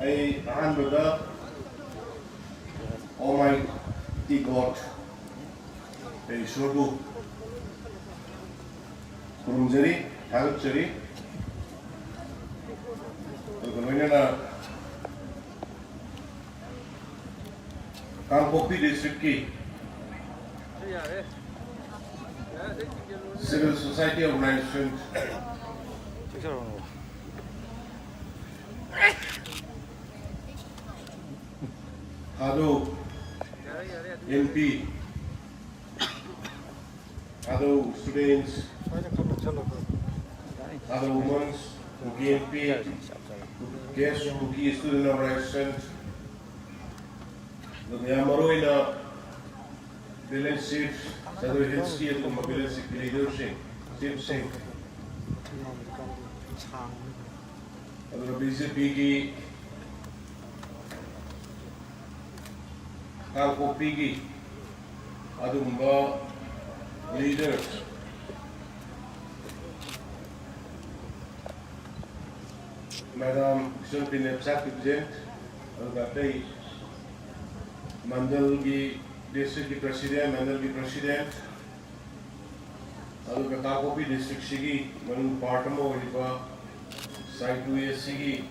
I Anbada, Almighty God, a Shodu, Kurumjari, Halchari, the Kangpokpi district ki civil society organization Hado MP, Hado students, Hado women, Cookie MP, guest Cookie student organization, the Yamaro in a village chief, Sadhu Hilski and the mobility leadership, Chief Singh, and the BJP Kangpokpi adumba leaders Madam Shunpin President Algatai Mandal ki district president Mandal ki president Alga Kangpokpi district sigi Manu Partamo Hiba Site 2 sigi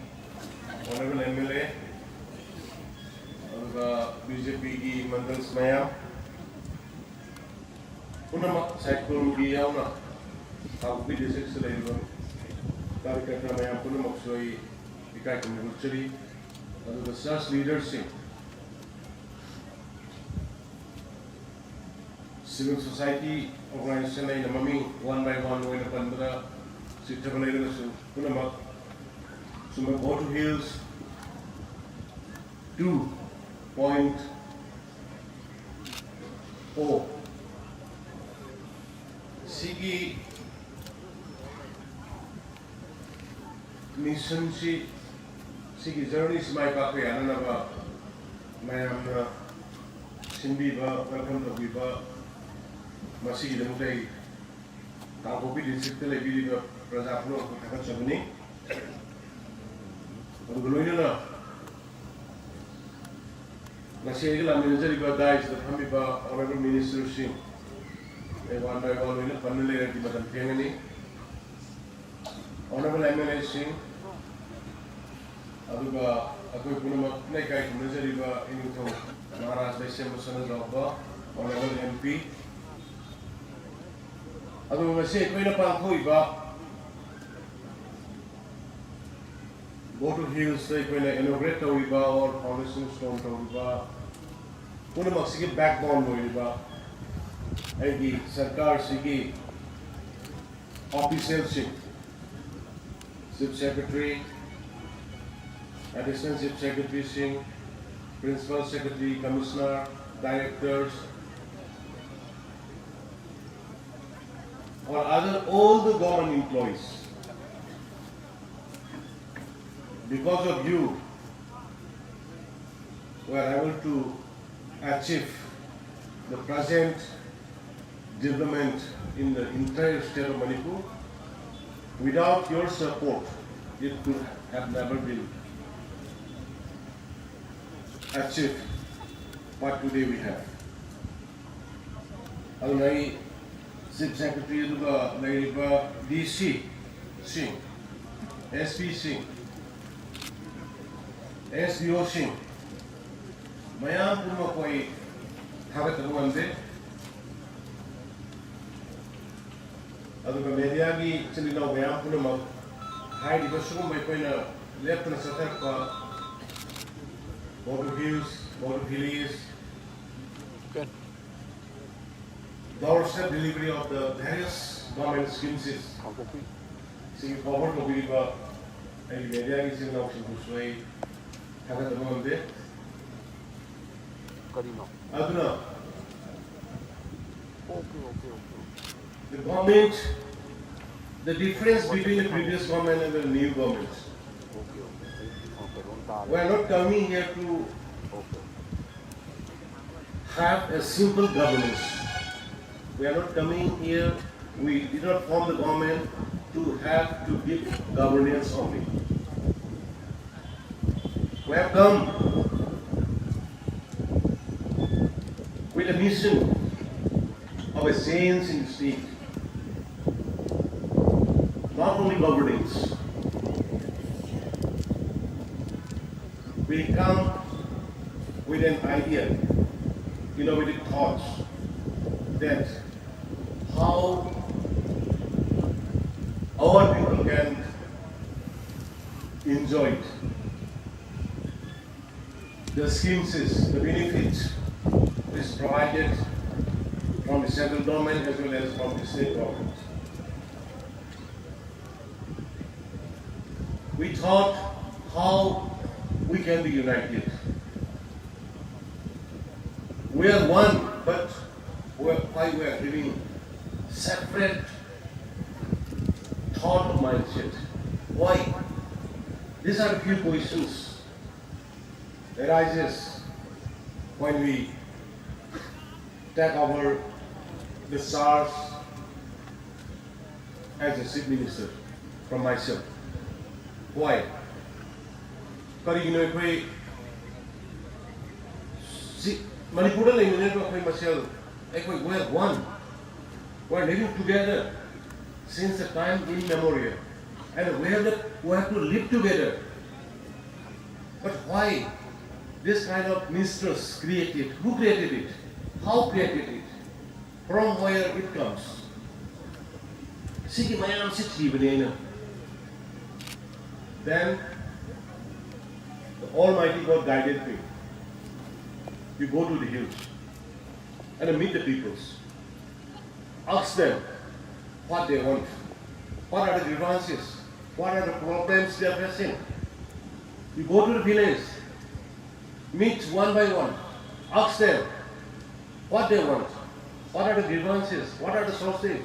Honorable MLA BJP की मंडल स्मया पुनः cyclone की यावना Kangpokpi district से लेकर कार्यकर्ता में पुनः मक्सोई इकाई community और the such leadership civil society organization ने नममी one by one वो इन पंद्रह सिस्टम ने इधर से पुनः मक सुबह Go to Hills 2.0 Sigi mission Sigi journey my copy another Mayam Simbiba welcome to Biba Masigi the Mutai Kangpokpi district Biba Prasapno Hakachabuni Guluina National Minister guys the Hamiba Honorable Minister Singh one by one in a panel at the Madam Kengani Honorable MLA Singh Aduba Akupuna Nekai Miseriba in Maharaj December Son of Honorable MP Aduba say Queen of Pankoiba Go to Hills, say when I inaugurate Tauriba or Foundation Stone Tauriba, Punamasiki backbone Tauriba, Agi Sarkar Sigi, officialship, Chief Secretary, Assistant Chief Secretary Singh, Principal Secretary, Commissioner, Directors, or other all the government employees. Because of you, we are able to achieve the present development in the entire state of Manipur. Without your support, it could have never been achieved what today we have. Alnai Chief Secretary DC Singh, SP Singh, SBO Singh, Mayam Puma Koi Habatabuande, Aduka Mediagi, Chilino Mayam Puma, High Division by Pena, left and Satarka, Water Hills, Water Hills, doorstep delivery of the various government schemes is seeing forward to be and Mediagi is in option to sway. Aduna, the government, the difference between the previous government and the new government. We are not coming here to have a simple governance. We are not coming here, we did not form the government to have to give governance only. We have come with a mission of a change in the state, not only governance. We come with an idea, innovative thoughts, that how our people can enjoy it. The schemes, the benefits is provided from the central government as well as from the state government. We thought how we can be united. We are one, but why we are having separate thought of mindset? Why? These are a few questions that arises when we take over the SARS as a chief minister from myself. Why? Because Manipur we are one. We are living together since a time immemorial, and we have to live together. But why this kind of mistrust created? Who created it? How created it? From where it comes? Then the Almighty God guided me. You go to the hills and meet the peoples. Ask them what they want. What are the grievances? What are the problems they are facing? You go to the village, meet one by one, ask them what they want. What are the grievances? What are the sources?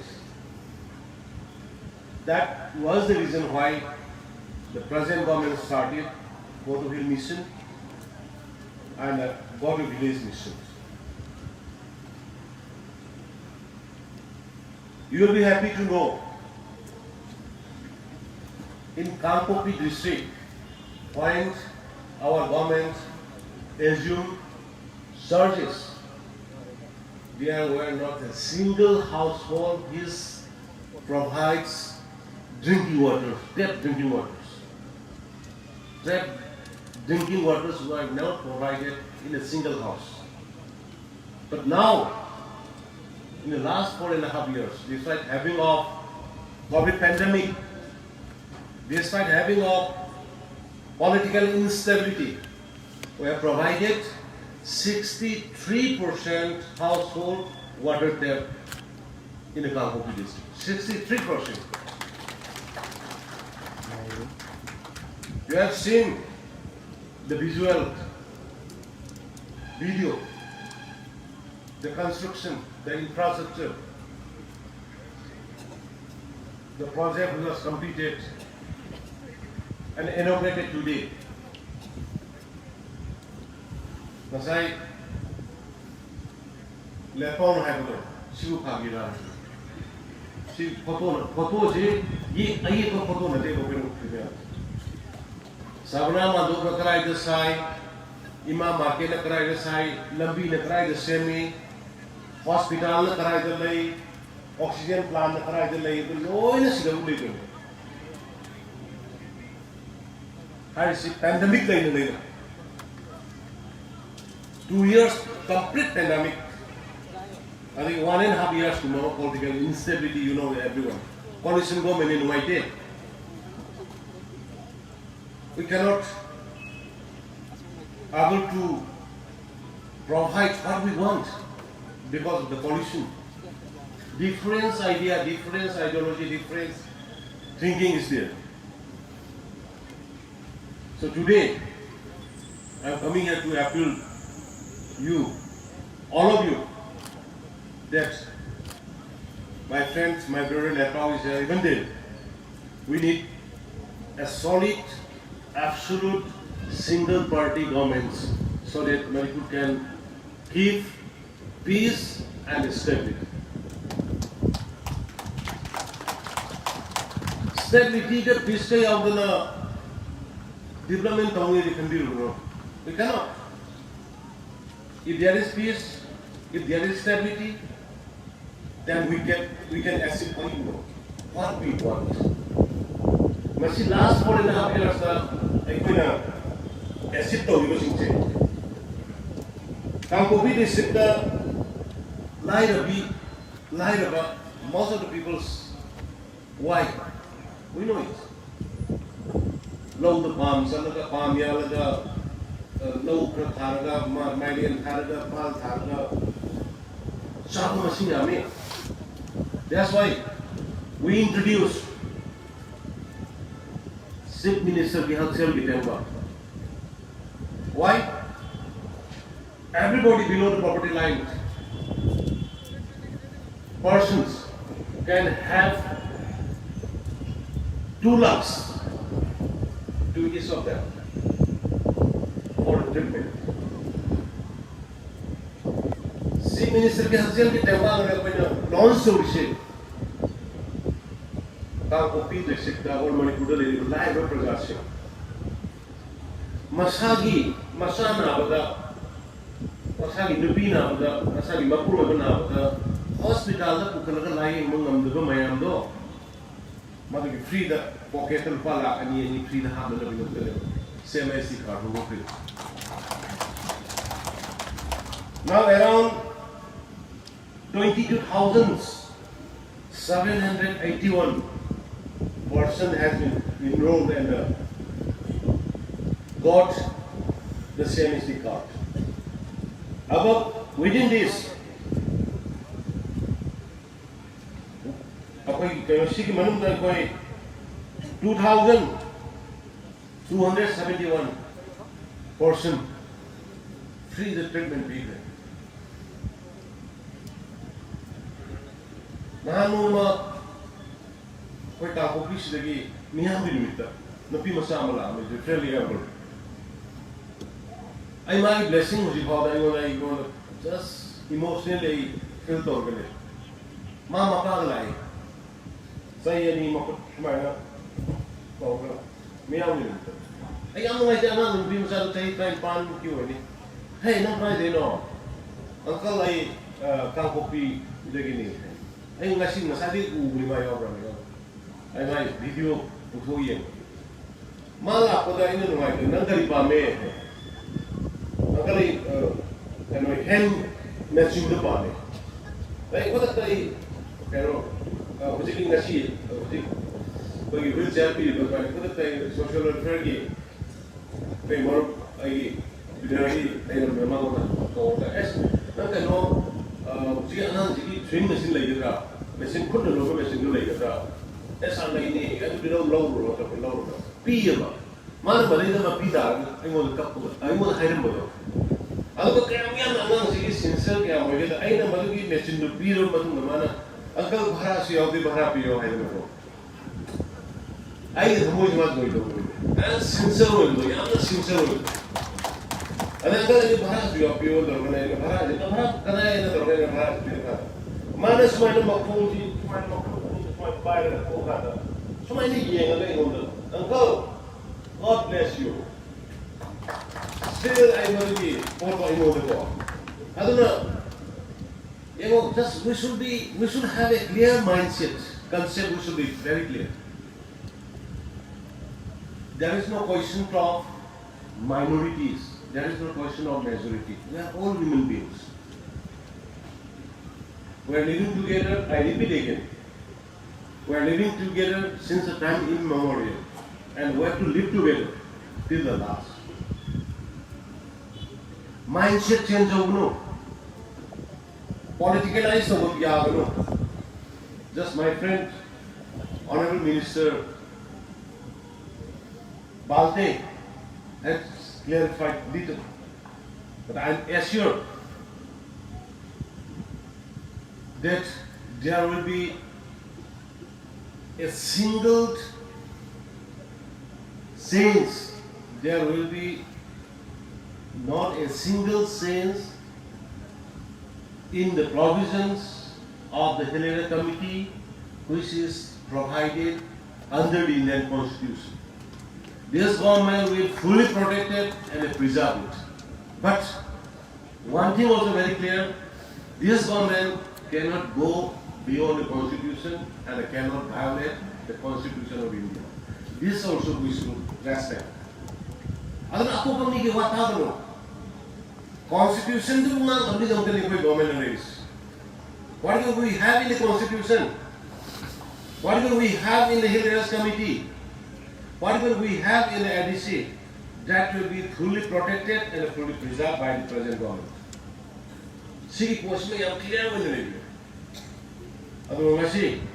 That was the reason why the present government started Go to Hill mission and Go to Village mission. You will be happy to know in Kangpokpi district, when our government assumed charges, there were not a single household provides drinking water, tap drinking waters. Tap drinking waters were not provided in a single house. But now, in the last 4.5 years, despite having of COVID pandemic, despite having of political instability, we have provided 63% household water tap in the Kangpokpi district. 63%. You have seen the visual video, the construction, the infrastructure. The project was completed and inaugurated today. Nasai lepon haiblo siu phagira. Si photo je ye aye ko photo na de ko pinu. Sabna manduk na karai de sai, imam market na karai de sai, lambi na karai de semi, hospital na karai de lei, oxygen plant na karai de lei, loi na sila uli ko. Hari si pandemic lei na lei. 2 years complete pandemic. I think 1.5 years tomorrow political instability, you know everyone. Pollution government in White. We cannot able to provide what we want because of the pollution. Different idea, different ideology, different thinking is there. So today, I am coming here to appeal you, all of you, that my friends, my brother Nepal is here, even then, we need a solid, absolute, single party governments so that Manipur can keep peace and stability. Stability the peace kay ang na development only can be no. We cannot. If there is peace, if there is stability, then we can accept what we want. But see, last 4.5 years, I can accept the Kangpokpi district, most of the people's why we know it. Low the palms, palm yalaga, low Karaga, Malian Karaga, Pal Karaga, Shaku machine. That's why we introduced Chief Minister Biren. Why? Everybody below the property line, persons can have 2 lakhs to each of them for treatment. Chief Minister के हस्ते के Tampa में अपने launch से उसे Kangpokpi district और मणिपुर ले लियो live प्रचार से मसाना बता Masagi Nubina, Masagi Mapurana, hospital that Pukalaga lying among the Mayando. Mother free the pocket and pala and ye free the hand of the same as the car. Now around 22,781 person has been enrolled and got the CMSD card. Above, within this, we 2,271 person free the treatment period. Nahanuma, we Kangpokpi sidagi miyam binimita, napi masama lang, fairly able. I my blessing was I just emotionally feel to organize. Mama Pagalai. Say any more meow. I am like that one beams out take time pan you. Hey, not right they know. Uncle I Kangpokpi the guinea. I am machine Masadi with my order. I might video for you. Mala put in the right, another Pame. And we hand matching the body. Like what I particularly Nashi, but you will tell people, but I put a social welfare game. Pay more, I don't remember what the S. Not I know, swing machine like the car. Machine put the logo machine like the car. That's how they need to be no lower of the lower. Pia. Mother Marina Pita, I want a couple, I want a hidden mother. Uncle Kamian announced his sincere, I know Maluki mentioned the Piro Matumana, Uncle Parasi of the Barapio, I don't know. I am who is not going to do. And sincere, I'm not sincere. And I got the Barasi of you, the Barasi, the Barasi, Manas, my number 40, my Biren, so many young Uncle. God bless you. Still, I want to be what I know the God. I don't know. Just we should have a clear mindset. Concept we should be very clear. There is no question of minorities. There is no question of majority. We are all human beings. We are living together. I repeat again. We are living together since the time immemorial. And we have to live together till the last. Mindset change over. Politicalize over. Just my friend, Honorable Minister Balte has clarified little. But I am assured that there will be a single sense, there will be not a single sense in the provisions of the Helena Committee which is provided under the Indian Constitution. This government will fully protect it and preserve it. But one thing also very clear, this government cannot go beyond the constitution and cannot violate the constitution of India. This also we should respect. Adan ako kami giwata no. Constitution tu nga amni jang tali koi government race. What do we have in the constitution? What do we have in the Hill Rails Committee? What will we have in the ADC that will be fully protected and fully preserved by the present government? See, post me am clear when you ado ngasi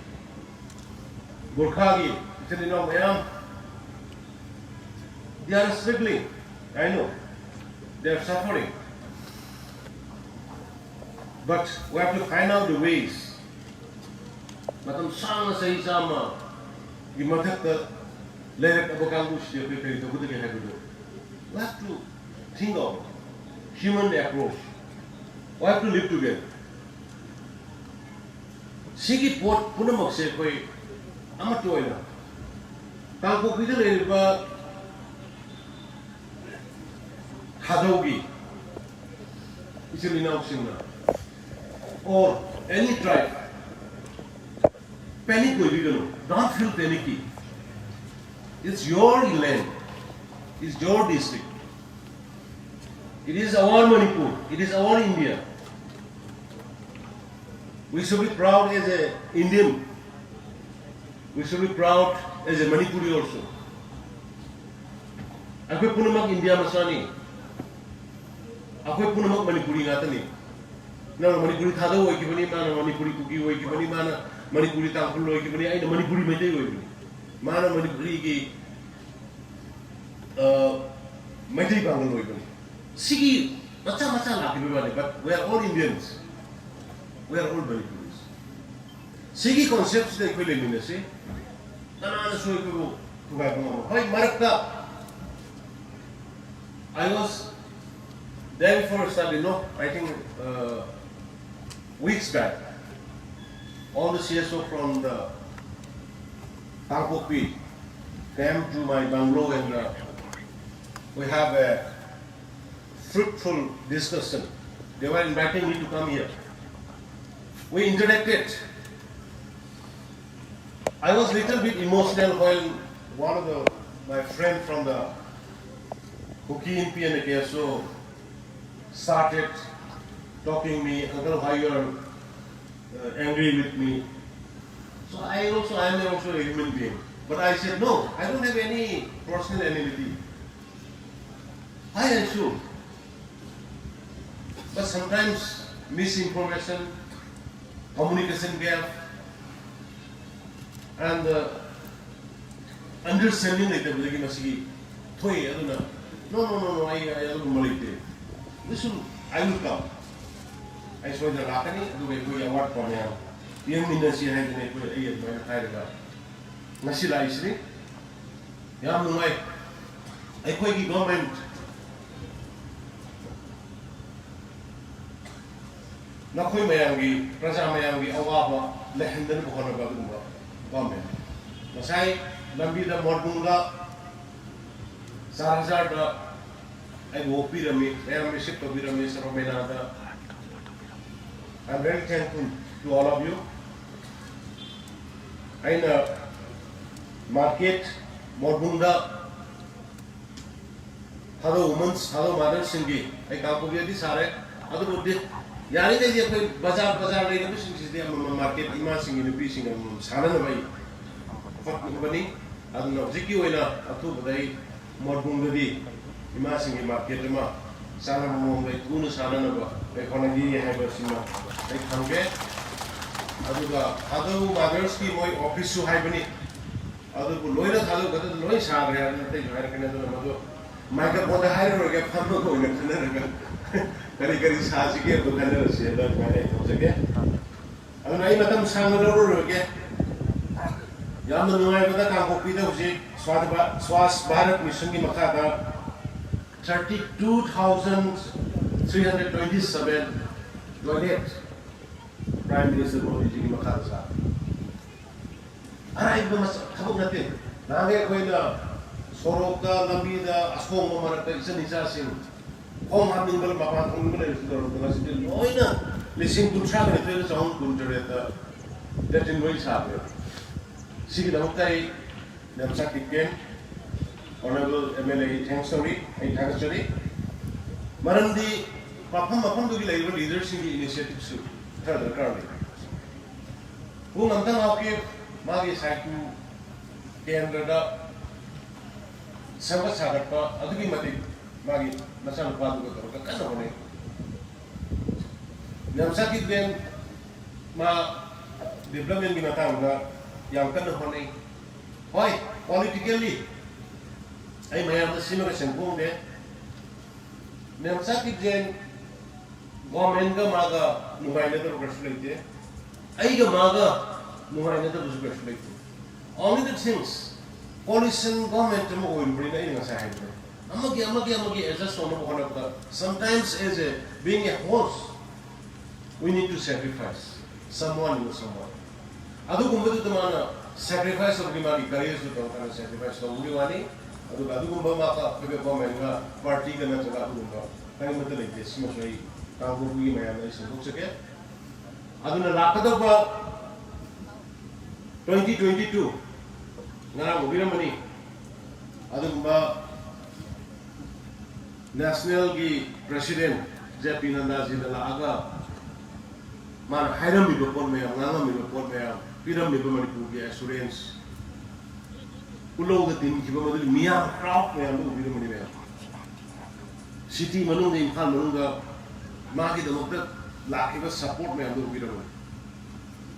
Burkhagi itali no mayam they are struggling. I know they are suffering, but we have to find out the ways. Matam sang sa isama gimatak ta lerak abakang usya pe pe to kudu ke hagudo. We have to think of human approach. We have to live together. Sigi pot punamak se koi amat toina. Kangpokpi da leriba Hadogi Isilina Singna or any tribe. Panic will be done. Don't feel panicky. It's your land. It's your district. It is our Manipur. It is our India. We should be proud as an Indian. We should be proud as a Manipuri also. Aku punamak India masani. Aku punamak Manipuri ngatani. Na Manipuri thado hoy kibani mana Manipuri kuki hoy kibani mana Manipuri tangkul hoy kibani ai Manipuri mete hoy kibani. Mana Manipuri ki mete bangal hoy kibani. Sigi macam-macam lah kibani, but we are all Indians. We are all Manipuris. Sigi concepts na ikoy lemina si. Tanana so ikoy tugay mo. Hoy marakta. I was there before study, no, I think weeks back. All the CSO from the Kangpokpi came to my bungalow and we have a fruitful discussion. They were inviting me to come here. We interacted. I was a little bit emotional while one of my friend from the Hoki MP and the KSO started talking me, Uncle, why you are angry with me. So I am also a human being. But I said, no, I don't have any personal enmity. I am sure. But sometimes misinformation, communication gap, and understanding like that, no, I don't believe it. Listen, I will come. I saw the Rakani, the award for me. Young Minasi had an A by the Tiger. Nasila Isri, Yamumai, I quite government. Nakoi Mayangi, Praja Mayangi, Awaba, Lehendan Bohanaga government. Masai, Lambida Mordunga, Sarasarda, and Wo Pyramid, Ramiship of Pyramid, Romenada. I'm very thankful to all of you. In the market, Mordunga, hello women's, hello mothers, Singi, I can't forget this, Sare, other would be. Yani they just bazaar like the business is market, imaging in the fishing and Saranaway. Fuck company, I don't know, Ziki Wena, a two day, Morbungadi, imaging in market, Saranaway, Guna Saranava, Economy, Habersima, they come get. Other mothers keep my office to Hibani. Other Loida Halo got the noise hard and take American Michael bought the higher or get Pampo going to Kari sahaja ke bukan ada dan mana itu saja. Anak ini macam sangat lorong ke. Yang mengenai kita Kangpokpi itu uji Swas Bharat Mission di Makata 32,327 donate Prime Minister Modi di Makata saat. Arai itu mas kabuk nanti. Nanti aku ini Sorokta Lamida Asong Marata is an Isasin. Home having the Mapa University Loina, listening to travel at his own Kunjareta, that in ways happen. See the Hotai, Namsaki again, Honorable MLA Tangsori, and Tangsori. Marandi, Papa to be leaders in the initiative suit, further currently. Who Namtan Magi Saku, Kendra. Sampai sahabat pak, atau gimana bagi masalah padu kita kan apa nih? Yang sakit ben, ma development gimana tahu nggak? Yang kan apa nih? Hoi, politically, ay mayam na sino kesempung deh. Yang sakit ben, government ka maga nungai na terus berselit, ay ka maga nungai na terus berselit. Only the things. Coalition government mo oil bring na yung sahid mo. Amagi adjust on mo sometimes as a being a host, we need to sacrifice someone with someone. Ado kung ba't mana sacrifice of gimana careers to kana sacrifice to uli wani. Ado kung ba maka government nga party ka na sa ado nga. Kaya mo talaga this mo siya Kangpokpi maya na isang sige. Ado na lakad ba 2022 Ngarang Biren mani, adung ba national ki president JP Nanda ji na aga man hiram mi bopon me nganga mi bopon me piram mi bopon ku ki assurance ulo ga tin ki ba madul miya crowd me amu Biren mani me city manung de Imphal manung ga ma ki damok ta lakhi ba support me amu Biren mani.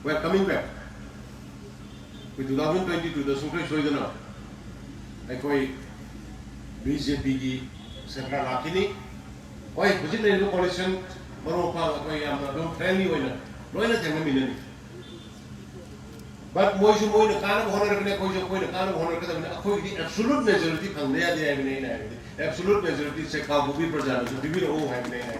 We are coming back. With 2022, the Supreme Court has BJP की सरकार lucky नहीं, कोई कुछ नहीं लोग collision बरोपा कोई हम लोग फ्रेंडली हुए ना, लोग ना ज़्यादा मिले नहीं। But मोई ने कान को होने रखने कोई ने कान को होने रखने तो कोई की absolute majority फंगने आ जाए भी नहीं ना, absolute majority से कांगपोकपी पर जाने तो डिवीड ओ है भी नहीं ना।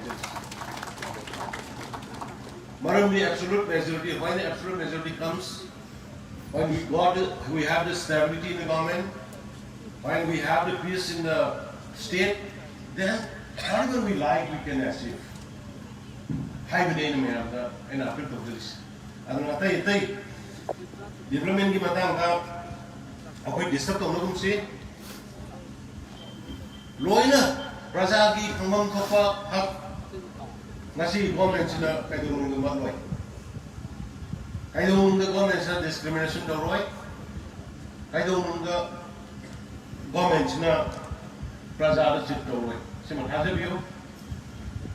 मरम भी absolute majority, when the absolute majority comes. When we have the stability in the government, when we have the peace in the state, then whatever we like, we can achieve. High within me and after this. I don't know, development की बात का अकोई disturb तो लोगों से लोइना प्रजा की फंगम थोपा हक नसी government से ना कहीं तो लोगों मत लोई kaya doon ng government sa discrimination daw roy kaya doon ng government na prajada chip daw roy si magkasab yun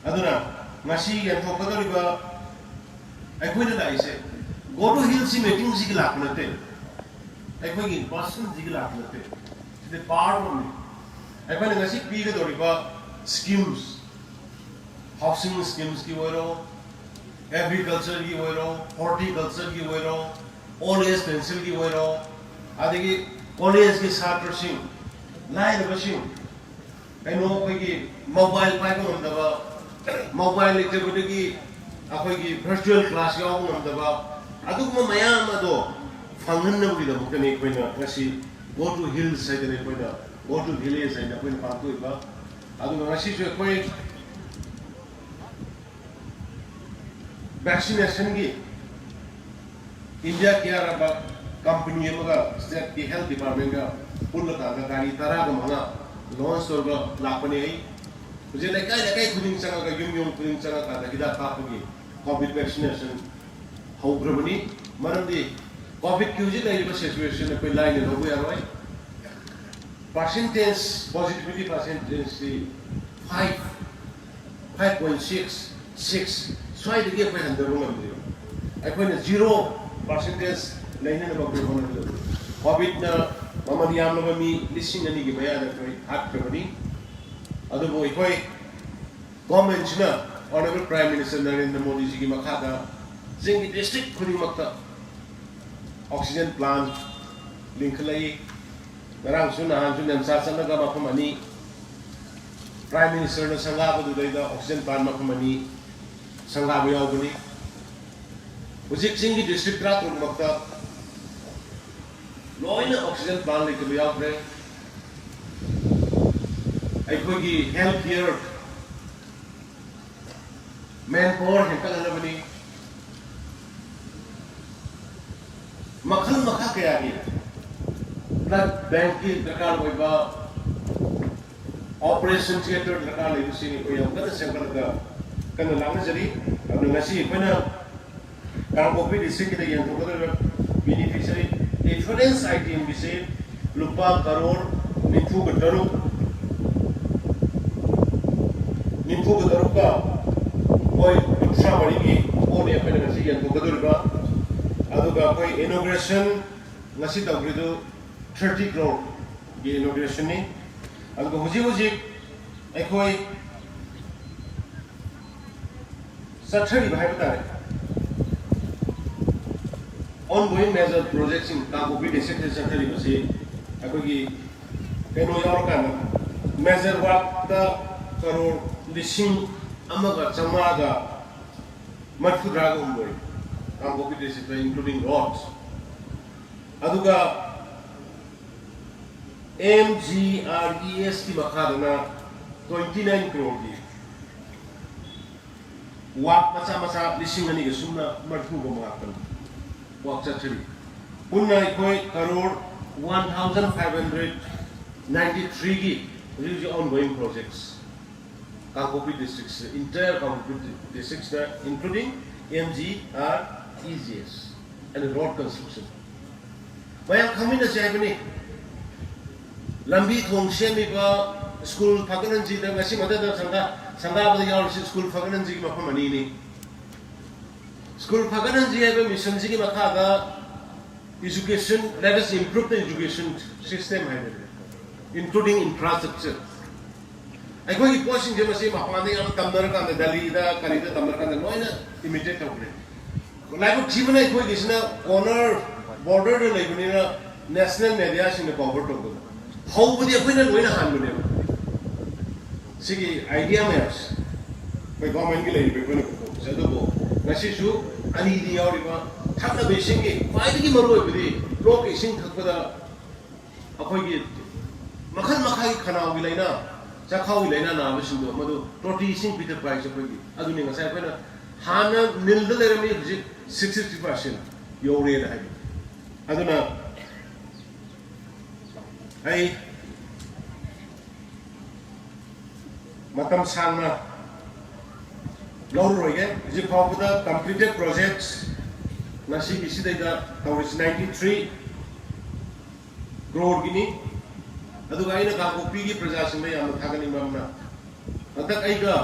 ano na ngasi yan po pagkali ba ay kuwi na daise go to hill si meeting si gilak natin ay kuwi in person si gilak natin si the power mo ay kuwi na ngasi piga daw ba schemes housing schemes ki waro agriculture की वो रो, horticulture की वो रो, oil pencil की वो रो, आदि की oil के साथ रशिंग, लाइन रशिंग, कहीं नो कोई की mobile पाइप में दबा, mobile activity की अकोई की virtual class या वो दबा, आदि को मया मतो फंगन ने भी दबा कहीं कोई ना वैसी go to hills साइड ने कोई ना go to village साइड ना कोई ना पांतु इबा, आदि को वैसी जो कोई vaccination की इंडिया की यार company मगा state की health department का पुल का गाड़ी तरह का मंगा launch और का लापने ही मुझे लेकाई खुदिंग चंगा का यूं खुदिंग चंगा का दागिदा कापगी COVID vaccination how ग्रमनी मरंदी COVID की उसी तरह की situation में कोई line लोगों यार भाई percentage positivity percentage 5.6 Soai de kia paihan darung am dio. Ai paihan 0% lain na bagay mo na dio. COVID na mamadiyam na kami lising ani ki bayan na kami hat kami. Ado mo ikoi government na Honorable Prime Minister Narendra Modi ji ki makata zingi district kuni makta oxygen plant link lai narang sunahan sunan sasan na gama pamani Prime Minister na sangaba do dai da oxygen plant makamani संगाब यावबनी उजिक सिंगी district रा तुम मक्ता लोइना oxygen plant लेके यावबरे ꯑꯩꯈꯣꯏꯒꯤ ꯍꯦꯜꯊ ꯀꯦꯌꯔ ꯃꯦꯟ ꯄꯥꯋꯔ ꯍꯦꯟꯒꯠꯍꯟꯅꯕꯅꯤ ꯃꯈꯜ ꯃꯈꯥ ꯀꯌꯥꯒꯤ ꯕ꯭ꯂꯗ ꯕꯦꯡꯀꯤ ꯗꯔꯀꯥꯔ ꯑꯣꯏꯕ operation theater drakar leibusini ko yam kada sengkalaga kana langnajari adu ngasi akhona Kangpokpi district da yang thokada beneficiary insurance item bise lupa crore nimfu gadaru ka koi utsha bari ki oni akhona ngasi yang thokada ba adu ga koi inauguration ngasi tawridu 30 crore ki inauguration ni adu hujik akhoi sathari bhai batare ongoing major projects in Kangpokpi district sathari basi akhoi ki keno yaur kana major work da crore lising amaga chamaga matfudra ga umboi Kangpokpi district including roads aduga MGRES की मखादना 29 crore की वाक मचा लिसिंग अनि सुमना मरफु को माकन वाक चचरी पुन्ना इकोय करोड़ 1593 की ridge ongoing projects Kangpokpi districts entire Kangpokpi districts including MGRES and road construction waya khamina jaibani lambi thong semiba school phagananji da ngasi madada sangha ba yaw school phagananji ki mafam ani ni school phagananji aba mission ji ki makha da education let us improve the education system including infrastructure akhoi ki posting je masi mapani am tamdar kan da dali da kali da tamdar kan da noina immediate tawre laibu jibana akhoi gisna corner border da laibuni na national media sing cover to how would you put it when I handle it? See, idea matters. By government, you lay people. So, the book. Nasishu, ani di auriba. Thakna besingi. Why did you maru every? Rock is in Thakpada. Apoy. Makan makai kana wilena. Chakau wilena na avishindu. Madu toti sing Peter Price apoy. Aduninga sa pena. Hana nildal erami 60%. Your real high. Aduna. Hey, matam sangna law again. Is it for the completed projects? Nasi isi da tawis 93 crore gini. Adu gai na Kangpokpi ki praja singme am thagani mamna. Adak ai ga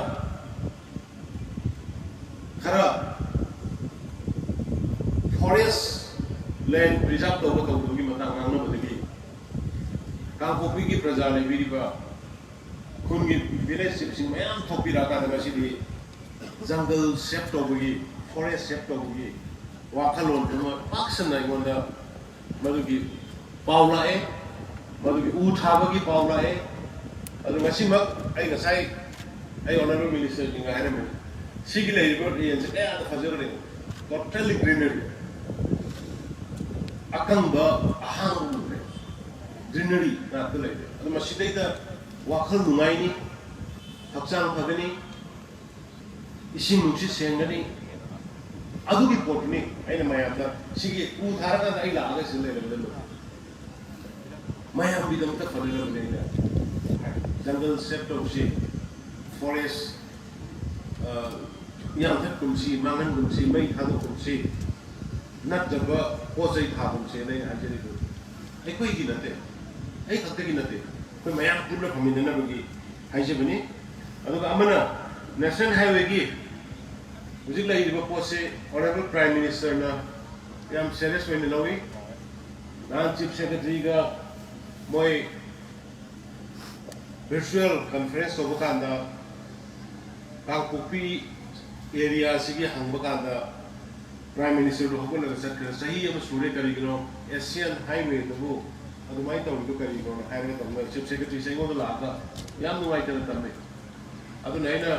khara forest land preserve to gi matang ngangna badagi. Kangpokpi की प्रजा ने भी रिपा खुनगी village Singh में आम थोपी रखा था मसी दी जंगल सेप्ट होगी forest सेप्ट होगी वाखलों तो पाक्सन नहीं बोलता मधुकी पावला है मधुकी उठावा की पावला है अगर मसी मग आई नसाई आई ऑनरेबल मिनिस्टर जिंगा है ना सिगले रिपोर्ट ये इंसे क्या तो फजर नहीं टोटली ग्रीनरी अकंबा ahang greenery na tulay adu masiday da wakhal nungai ni hakchang phagani ising nungsi sengani adu ki pot ni aina mayam da sigi u thara da ai la ga sile le mayam bi dam ta phadile ne da jungle sector si forest yang thak kumsi mangan kumsi mai thadu kumsi nat jaba posai tha kumsi ne ajeri ko ekoi ki nate ai khakte ki nate ko mayam purna phamina bagi haise bani aduga amana national highway ki hujik lai riba pose honorable prime minister na yam serious when lawi nan chief secretary ga moi virtual conference of kanda Kangpokpi area sigi hangba kanda prime minister do hakuna sa sahi am sure kari gno asian highway do adumai taw do kari gno highway tamna chief secretary sengo do laga yam no mai tan tamme adu naina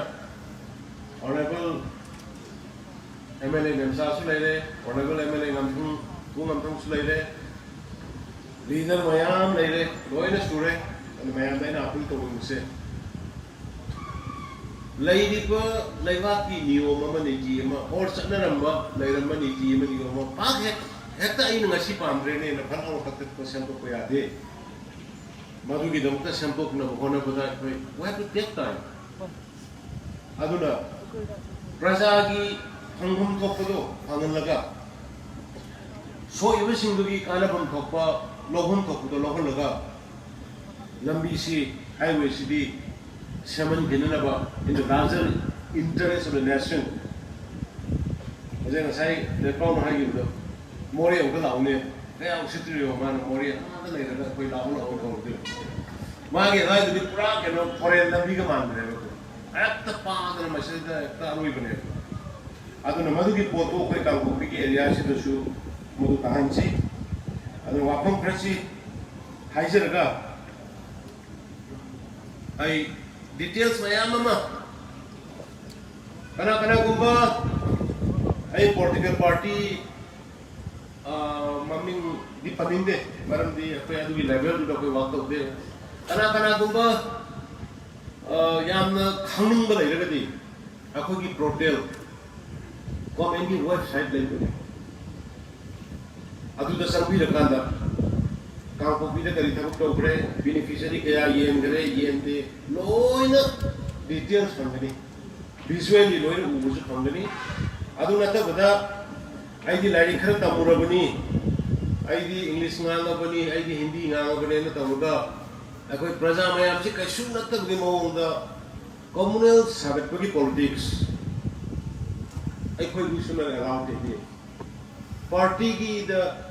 honorable MLA memsa su lele honorable MLA ngamthung ku ngamthung su lele leader mayam lele loina sure and mayam naina apul to se ꯂꯩꯔꯤꯕ ꯂꯩꯕꯥꯛꯀꯤ ꯅꯤꯌꯣꯝ ꯑꯃ ꯅꯤꯇꯤ ꯑꯃ or ꯆꯠꯅꯔꯝꯕ ꯂꯩꯔꯝꯕ ꯅꯤꯇꯤ ꯑꯃ ꯅꯤꯌꯣꯝ ꯑꯃ ꯄꯥꯛ ꯍꯦꯛꯇ ꯑꯩꯅ ꯉꯁꯤ ꯄꯥꯝꯗ꯭ꯔꯦꯅꯦꯅ ꯐꯠ ꯂꯥꯎꯅ ꯀꯛꯊꯠꯄ ꯁꯦꯝꯗꯣꯛꯄ ꯌꯥꯗꯦ ꯃꯗꯨꯒꯤꯗꯃꯛꯇ ꯁꯦꯝꯗꯣꯛꯅꯕ ꯍꯣꯠꯅꯕꯗ ꯑꯩꯈꯣꯏ we have to take time aduna prajagi phangum thokpado phangalaga soibasingdugi kanabam thokpa lohon thokpado lohonlaga lambi si highway si di seman ginanaba in the larger interest of the nation ajeng sai the town hagi do more of the laune kaya usitrio man more ana leiraga koi laun laun ko mage hai du pura keno foreign lambi ga mandre at paadana masjida ta roi bane aduna madugi poto koi Kangpokpi ki area si da su modu tahanchi aduna wapam prachi haijeraga ai details mayam ama kana gumba ai political party maming di paninde maram di apa adu level du koi wak tok de kana gumba yamna khangning ba leiragadi akhogi portal comment website leibane adu da sarvi rakanda Kangpokpi da kari thabuk tokre beneficiary kaya yen gare yen de loina details phangani visually loina ubusu phangani adu nata bada aidi lari khara tamurabani aidi english ngangabani aidi hindi ngangabani na tamuga akoi praja mayam si kaisu natta gi mawda communal sagatpagi politics akoi gusuna allowed de party ki the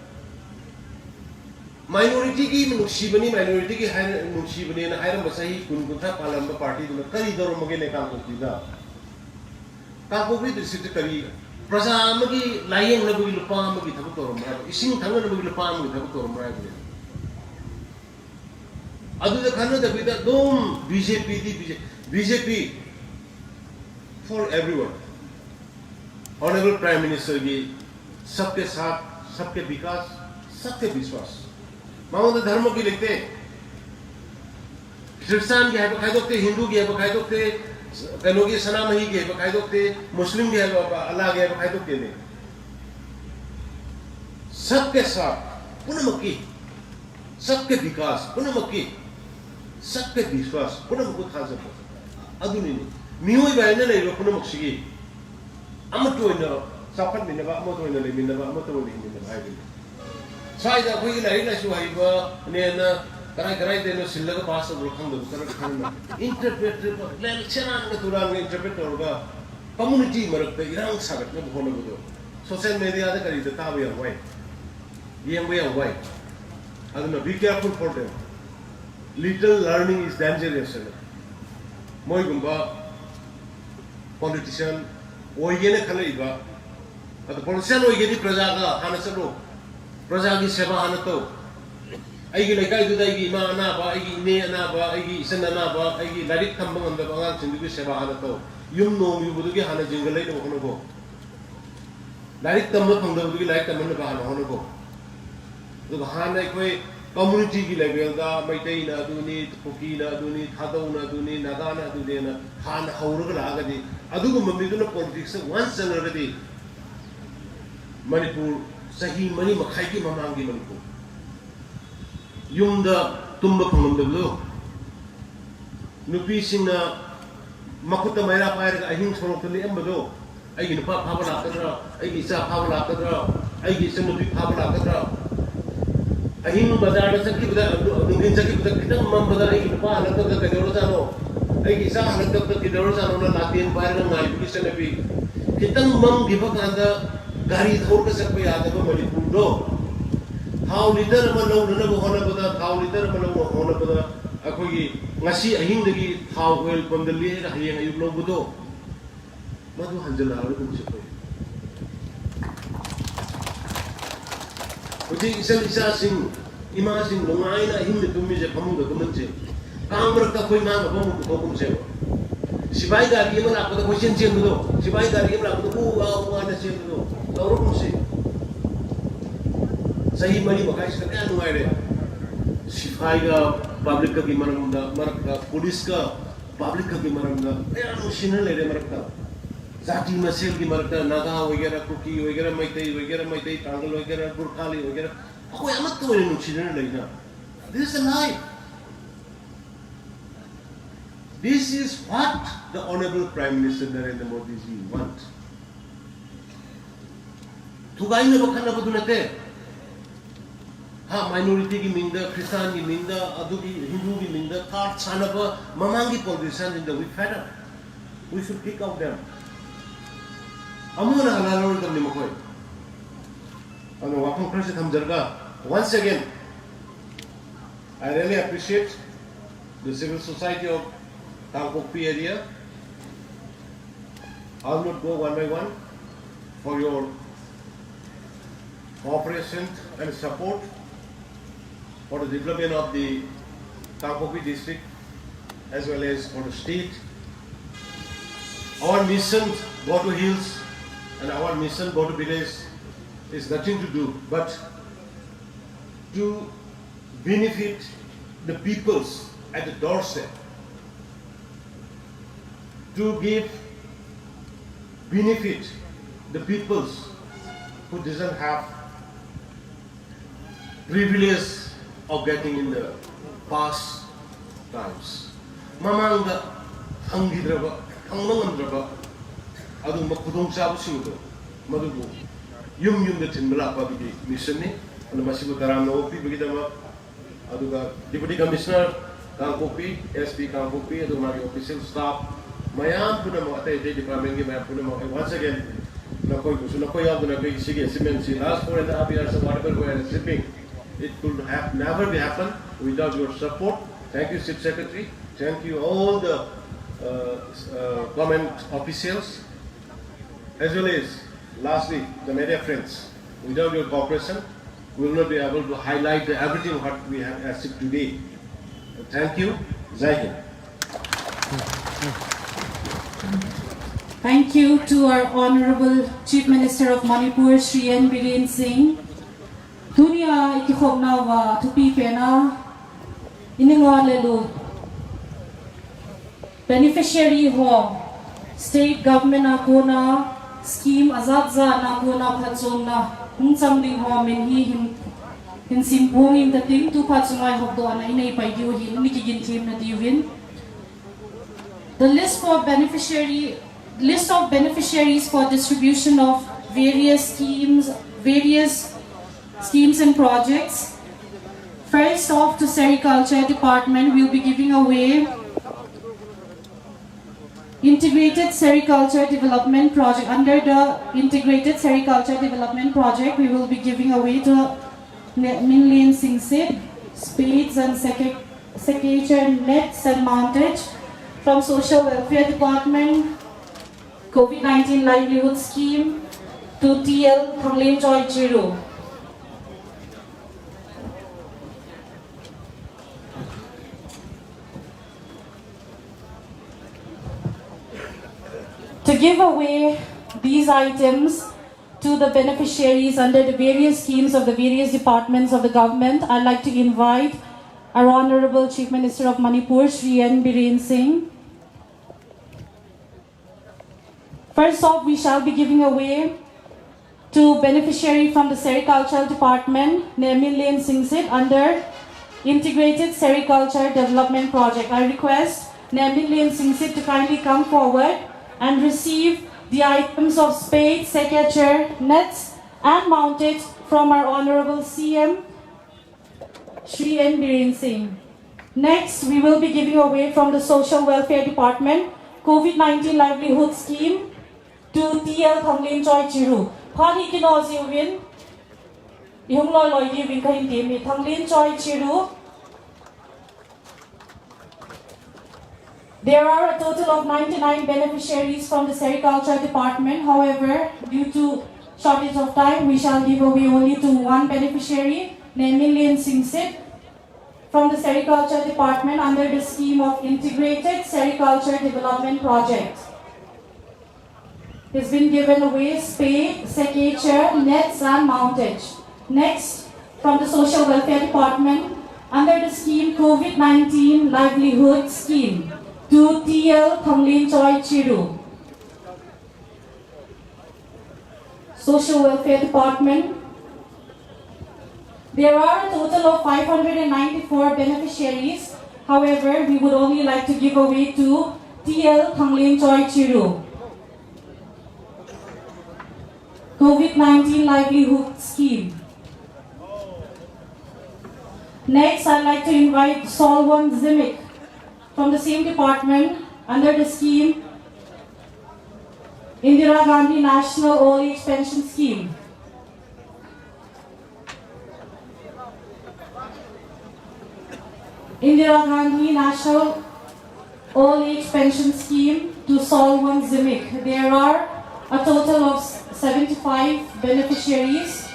minority ki nuksibani minority ki hai nuksibani na hairam basahi kun kuntha palamba party du kari doro mage ne Kangpokpi da Kangpokpi district kari praja amagi layeng na bugi lupa amagi thabu torom ra ising thanga na bugi lupa amagi thabu torom ra ne adu da khana da bida dom BJP for everyone honorable prime minister ki sabke saath sabke vikas sabke vishwas Mamud धर्म की लिखते Christian की है बखाई दोते हिंदू की है बखाई दोते कनों की सनामही की है बखाई दोते मुस्लिम की है अल्लाह की है बखाई दोते ने सबके साथ पुनमकी सबके विकास पुनमकी सबके विश्वास पुनमको थाजब अदुनी मियोई बायने ले रो पुनमक्सिगी अमतोइना साफत मिनबा अमतोइना ले मिनबा अमतोइना ले मिनबा हाइबे साइड अखोई लाइक लाइसु हाइबा नेना कराई देनो सिल्लगा पास अबुल खंगदो करा खंगना इंटरप्रेट लेक्चरन का तुरान इंटरप्रेट होगा कम्युनिटी मरकते इरांग सागत ने होनबदो सोशल मीडिया दा करी दा ताबे यावाई येंबे यावाई aduna be careful for them little learning is dangerous moi gumba politician oigene khalaiba adu politician oigeni praja ga hana salo praja gi seva hana to aigi lekai du dai gi ma na ba aigi ne na ba aigi isan na ba aigi larik thamba ngam da angang chindu gi seva hana to yum no mi budu gi hana jingalai no hono go larik thamba phang da budu gi larik thamba na ba hana hono go du hana koi community ki level da maitai na duni puki na duni thadau na duni naga na duni na hana hauru ga ga di adu go mammi du na politics once and already Manipur sahi mani makhai ki mamang gi Manipur yung da tumba phangam da lo nupi sing na makuta maira pair ga ahing sorok tali ambado ai gi nupa phaba la kadra ai gi sa phaba la kadra ai gi sanu pi phaba la kadra ahing bazar da sakki bada dungin sakki bada kitang mam bada ai gi nupa halak da ka doro jano ai gi sa halak da ka doro jano na latin pair ga ngai pi sene pi kitang mam gi ba kanda gari thor ka sakpa yada ba Manipur do how liter ma lo na ba hona bada how liter ma lo hona bada akoi ngasi ahing dagi how oil pamdali ra hayeng ayuk lo budo madu hanjala ru kum se uji isa sing ima sing longai na ahing de tumi je phamung da kuman je kamrak ta koi na ba mu ko kum se sipai gari ma la ko ko chen chen do sipai gari ma la ko wa na chen do Tauro kung si sahi mali makai sa kaya nungai re sifai ka public ka ki marak ka police ka public की मरकता यार मशीनर ले रहे मरकता जाति मसेल की मरकता नागा वगैरह cookie वगैरह मैते तांगल वगैरह गुरखाली वगैरह कोई अमत तो नहीं मशीनर लेना. This is a life. This is what the Honorable Prime Minister Narendra Modi ji want. Tugai na bakhan na badunate. Ha minority ki minda, Christian ki minda, adu ki Hindu ki minda, thar chanaba mamangi politician in the we fed up. We should kick out them. Amuna halalor kam ni makoy. Ano wapang press tham jarga. Once again, I really appreciate the civil society of Kangpokpi area. I will not go one by one for your cooperation and support for the development of the Kangpokpi district as well as for the state. Our mission go to hills and our mission go to village is nothing to do but to benefit the peoples at the doorstep, to give benefit the peoples who doesn't have privilege of getting in the past times. Mamanga hangidraba, hangangamdraba, adu makudong sabu singo, madugo, yum the tinmalapa bigi mission ni, and masibu taram no pi bigi dama. Aduga Deputy Commissioner Kangpokpi, SP Kangpokpi, adu mari official staff, mayam puna mo atay department ki mayam puna mo. Once again, nakoy yaw na kay sige cement si last 4.5 years of whatever we are shipping, it could have never be happen without your support. Thank you, Chief Secretary. Thank you all the government officials, as well as lastly the media friends. Without your cooperation, we will not be able to highlight everything what we have achieved today. Thank you. Jai Hind. Thank you to our Honorable Chief Minister of Manipur, Shri N. Biren Singh. Dunia ikikhom na wa tupi pena iningwa lelu beneficiary ho state government ako na scheme azadza na ako na phatsong na samding ho min hi hin simpung in the thing to phatsungay hokdo ana inay paidiu hin mikigin team na diwin. The list of beneficiaries for distribution of various schemes and projects. First off, to Sericulture Department, we'll be giving away Integrated Sericulture Development Project. Under the Integrated Sericulture Development Project, we will be giving away to Minlin Singsit, spades and secature nets and mountage. From Social Welfare Department, COVID-19 Livelihood Scheme to TL Thanglen Joy Chiru. To give away these items to the beneficiaries under the various schemes of the various departments of the government, I'd like to invite our Honorable Chief Minister of Manipur, Shri N. Biren Singh. First off, we shall be giving away to beneficiary from the Sericultural Department, Nemin Lane Singsit, under Integrated Sericulture Development Project. I request Nemin Lane Singsit to kindly come forward and receive the items of spades, secature, nets, and mounted from our Honorable CM, Shri N. Biren Singh. Next, we will be giving away from the Social Welfare Department, COVID-19 Livelihood Scheme, to TL Thanglen Choi Chiru. Phani kino ziwin, ihung loy loy di win kahin timi Thanglen Choi Chiru. There are a total of 99 beneficiaries from the Sericulture Department. However, due to shortage of time, we shall give away only to one beneficiary, Nemin Singsit, from the Sericulture Department under the scheme of Integrated Sericulture Development Project. It's been given away spade, secature, nets, and mountage. Next, from the Social Welfare Department, under the scheme COVID-19 Livelihood Scheme, to TL Thanglin Choi Chiru. Social Welfare Department. There are a total of 594 beneficiaries. However, we would only like to give away to TL Thanglin Choi Chiru. COVID-19 Livelihood Scheme. Next, I'd like to invite Solwon Zimik from the same department under the scheme Indira Gandhi National Old Age Pension Scheme. Indira Gandhi National Old Age Pension Scheme to Solwon Zimik. There are a total of 75 beneficiaries.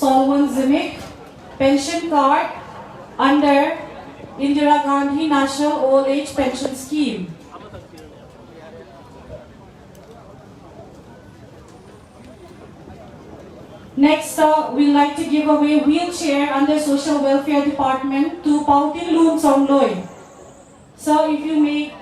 Solwon Zimik pension card under Indira Gandhi National Old Age Pension Scheme. Next, we'd like to give away wheelchair under Social Welfare Department to Pautin Loon Somloy. So if you may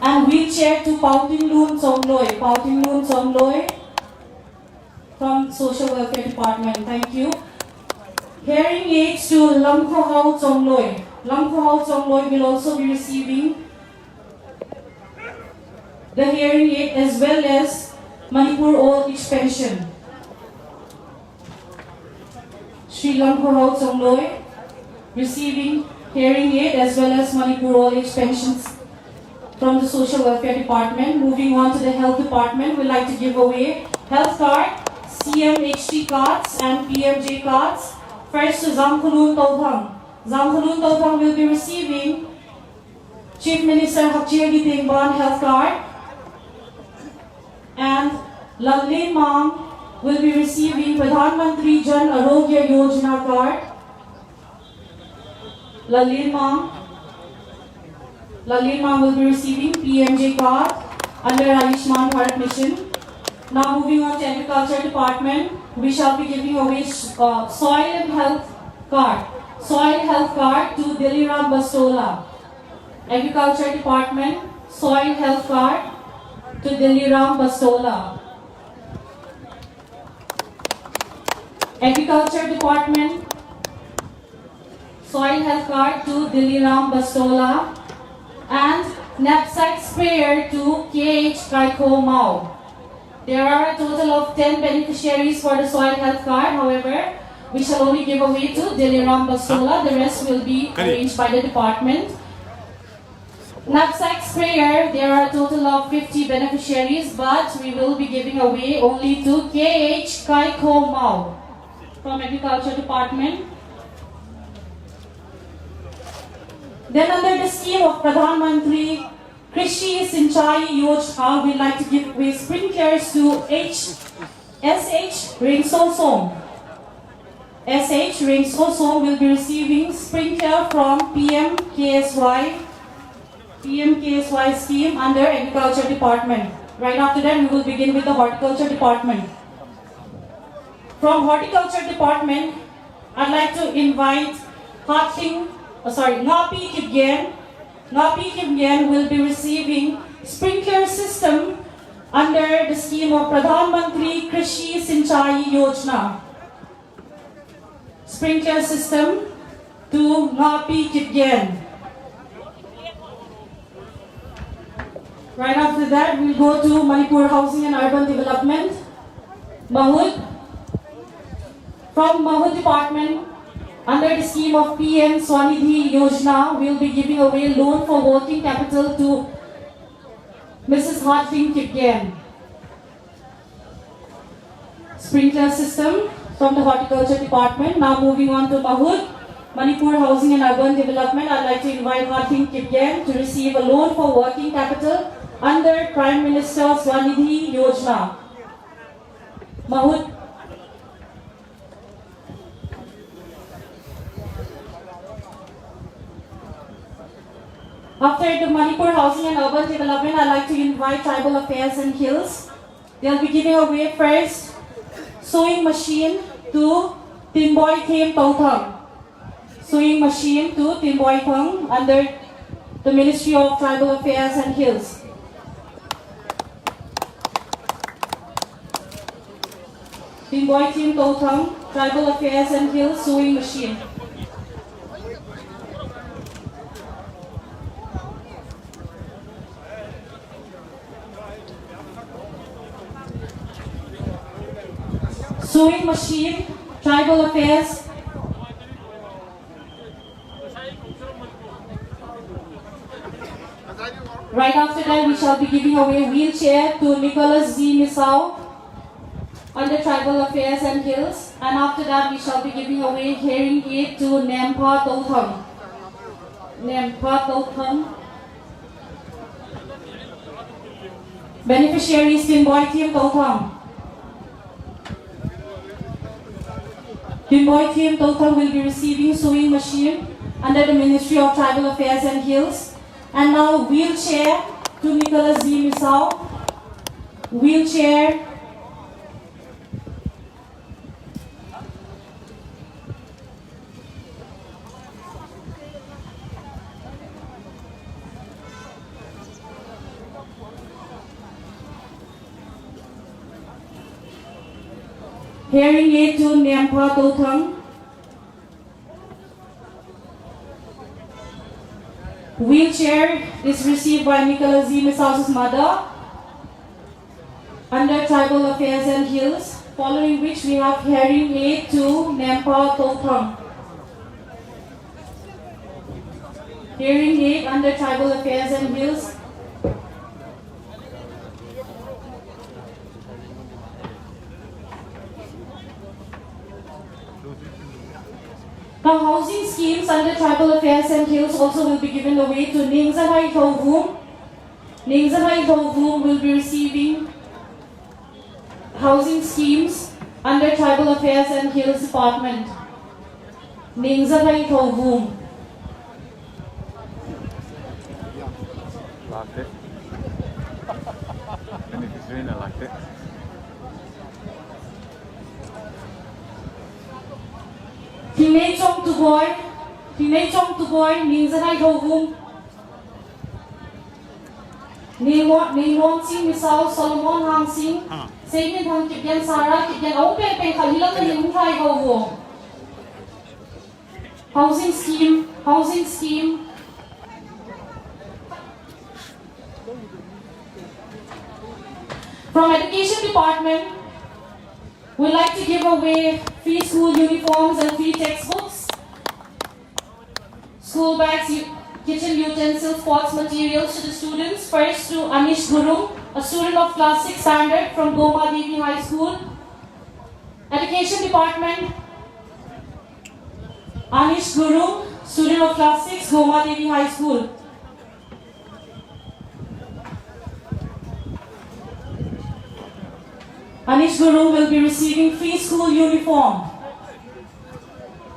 and wheelchair to Pautin Loon Somloy from Social Welfare Department. Thank you. Hearing aids to Lamkhohau Somloy. Lamkhohau Somloy will also be receiving the hearing aid as well as Manipur Old Age Pension. Sri Lamkhohau Somloy receiving hearing aid as well as Manipur Old Age Pensions from the Social Welfare Department. Moving on to the Health Department, we'd like to give away health card, CMHT cards and PMJ cards. First to Zamkhulun Tauthang. Zamkhulun Tauthang will be receiving Chief Minister Hakchir Gitengban health card, and Lalin Mam will be receiving Pradhan Mantri Jan Arogya Yojana card. Lalin Mam will be receiving PMJ card under Ayushman Bharat Mission. Now moving on to Agriculture Department, we shall be giving away soil and health card. Soil health card to Diliram Bastola. Agriculture Department, soil health card to Diliram Bastola. Agriculture Department, soil health card to Diliram Bastola, and knapsack sprayer to KH Kaiko Mao. There are a total of 10 beneficiaries for the soil health card. However, we shall only give away to Diliram Bastola. The rest will be arranged by the department. Knapsack sprayer, there are a total of 50 beneficiaries, but we will be giving away only to KH Kaiko Mao from Agriculture Department. Then under the scheme of Pradhan Mantri Krishi Sinchai Yojana, we'd like to give away sprinklers to SH Ringso Song. SH Ringso Song will be receiving sprinkler from PMKSY scheme under Agriculture Department. Right after that, we will begin with the Horticulture Department. From Horticulture Department, I'd like to invite Ngapi Kipgen. Ngapi Kipgen will be receiving sprinkler system under the scheme of Pradhan Mantri Krishi Sinchai Yojana. Sprinkler system to Ngapi Kipgen. Right after that, we'll go to Manipur Housing and Urban Development. Mahud. From Mahud Department, under the scheme of PM Swanidhi Yojana, we'll be giving away loan for working capital to Mrs. Harting Kipgen. Sprinkler system from the Horticulture Department. Now moving on to Mahud. Manipur Housing and Urban Development, I'd like to invite Hatim Kipgen to receive a loan for working capital under Prime Minister Swanidhi Yojana. Mahut. After the Manipur Housing and Urban Development, I'd like to invite Tribal Affairs and Hills. They'll be giving away first sewing machine to Timboy Thêm Tauthang. Sewing machine to Timboy Thang under the Ministry of Tribal Affairs and Hills. Timboy Thêm Tauthang, Tribal Affairs and Hills sewing machine. Sewing machine, Tribal Affairs. Right after that, we shall be giving away wheelchair to Nicholas Z. Misau under Tribal Affairs and Hills. And after that, we shall be giving away hearing aid to Nempa Tauthang. Nempa Tauthang. Beneficiaries Timboy Thêm Tauthang. Timboy Thêm Tauthang will be receiving sewing machine under the Ministry of Tribal Affairs and Hills. And now wheelchair to Nicholas Z. Misau. Wheelchair. Hearing aid to Nempa Tauthang. Wheelchair is received by Nicholas Z. Misau's mother under Tribal Affairs and Hills, following which we have hearing aid to Nempa Tauthang. Hearing aid under Tribal Affairs and Hills. Now, housing schemes under Tribal Affairs and Hills also will be given away to Ningzanhai Thovum. Ningzanhai Thovum will be receiving housing schemes under Tribal Affairs and Hills Department. Ningzanhai Thovum. Locked it. And if it's raining, I locked it. Tinay Chong Tuboy, Ningzanhai Thovum. Ningwon Sing Misau, Solomon Hang Sing, Sayin Hang Kipyan Sara, Kipyan Aung Peng Kalilang na Ningzanhai Thovum. Housing scheme. From Education Department, we'd like to give away free school uniforms and free textbooks, school bags, kitchen utensils, sports materials to the students. First to Anish Guru, a student of class 6 standard from Goma Devi High School. Education Department, Anish Guru, student of class 6, Goma Devi High School. Anish Guru will be receiving free school uniform.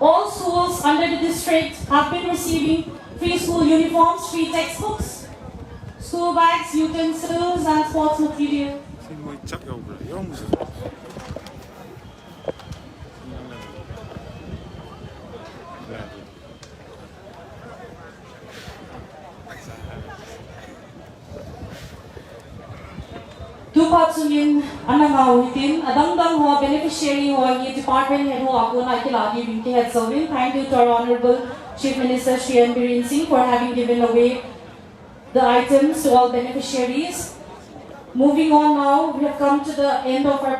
All schools under the district have been receiving free school uniforms, free textbooks, school bags, utensils, and sports material. Tupat sumin anangaw hitin adangdang ho beneficiary ho ye department head ho ako na kilagi binti head serving. Thank you to our Honorable Chief Minister Shri Biren Singh for having given away the items to all beneficiaries. Moving on now, we have come to the end of our